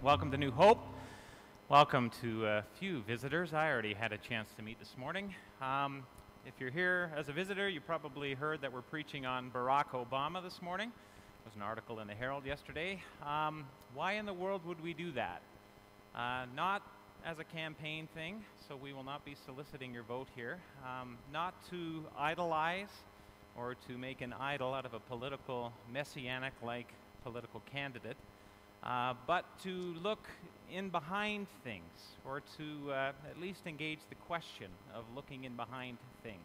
Welcome to New Hope. Welcome to a few visitors. I already had a chance to meet this morning. If you're here as a visitor, you probably heard that we're preaching on Barack Obama this morning. There was an article in the Herald yesterday. Why in the world would we do that? Not as a campaign thing, so we will not be soliciting your vote here. Not to idolize or to make an idol out of a political, messianic-like political candidate, but to look in behind things, or to at least engage the question of looking in behind things.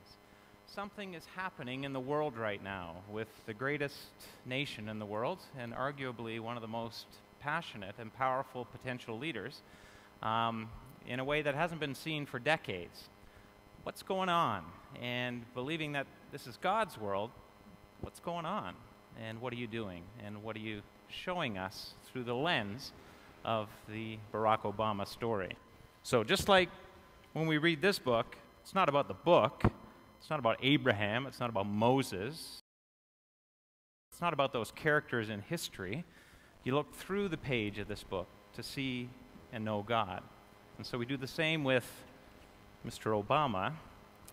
Something is happening in the world right now with the greatest nation in the world, and arguably one of the most passionate and powerful potential leaders, in a way that hasn't been seen for decades. What's going on? And believing that this is God's world, what's going on? And what are you doing? And what are you showing us through the lens of the Barack Obama story? So just like when we read this book, it's not about the book, it's not about Abraham, it's not about Moses, it's not about those characters in history. You look through the page of this book to see and know God. And so we do the same with Mr. Obama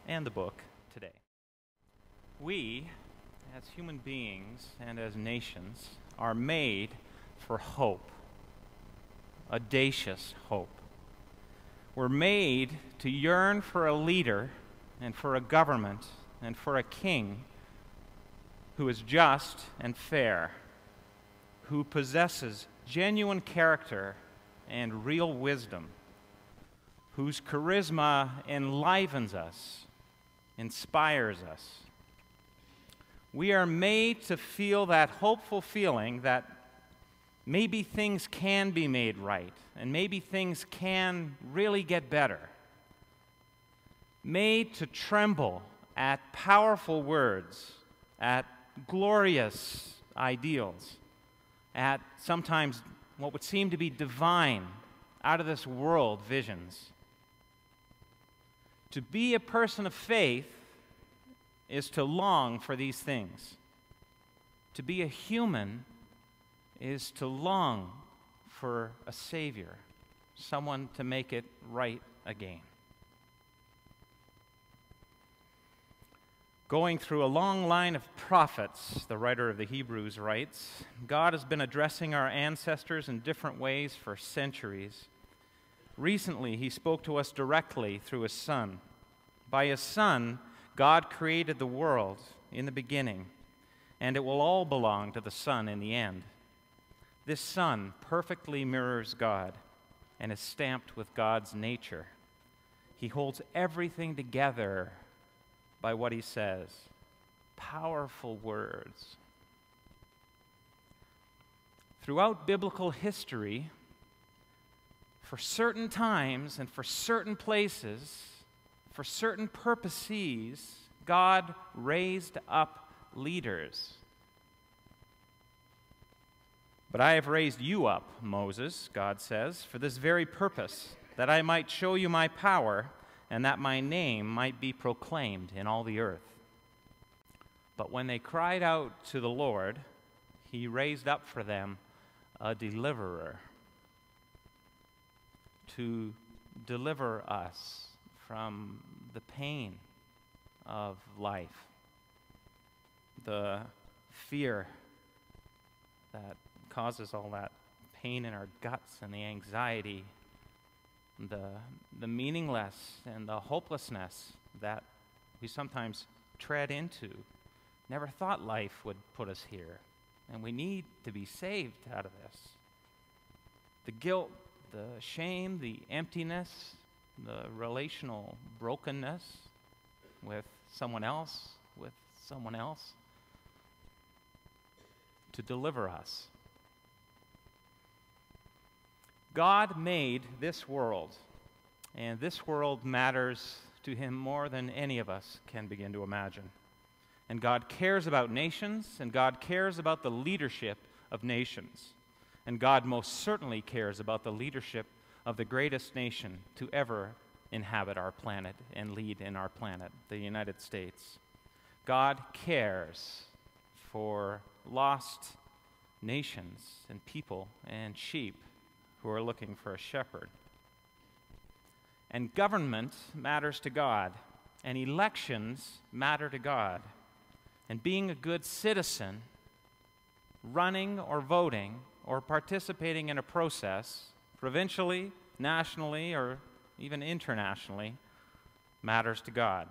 and the book today. We, as human beings and as nations, are made for hope, audacious hope. We're made to yearn for a leader and for a government and for a king who is just and fair, who possesses genuine character and real wisdom, whose charisma enlivens us, inspires us. We are made to feel that hopeful feeling that maybe things can be made right, and maybe things can really get better. Made to tremble at powerful words, at glorious ideals, at sometimes what would seem to be divine, out of this world visions. To be a person of faith is to long for these things. To be a human is to long for a Savior, someone to make it right again. Going through a long line of prophets, the writer of the Hebrews writes, God has been addressing our ancestors in different ways for centuries. Recently, he spoke to us directly through his Son. By his Son, God created the world in the beginning, and it will all belong to the Son in the end. This Son perfectly mirrors God and is stamped with God's nature. He holds everything together by what he says. Powerful words. Throughout biblical history, for certain times and for certain places, for certain purposes, God raised up leaders. But I have raised you up, Moses, God says, for this very purpose, that I might show you my power and that my name might be proclaimed in all the earth. But when they cried out to the Lord, he raised up for them a deliverer to deliver us from the pain of life, the fear that causes all that pain in our guts and the anxiety, the meaningless and the hopelessness that we sometimes tread into. Never thought life would put us here, and we need to be saved out of this. The guilt, the shame, the emptiness, the relational brokenness with someone else, to deliver us. God made this world, and this world matters to him more than any of us can begin to imagine. And God cares about nations, and God cares about the leadership of nations. And God most certainly cares about the leadership of the greatest nation to ever inhabit our planet and lead in our planet, the United States. God cares for lost nations and people and sheep who are looking for a shepherd. And government matters to God, and elections matter to God. And being a good citizen, running or voting or participating in a process, provincially, nationally, or even internationally, matters to God.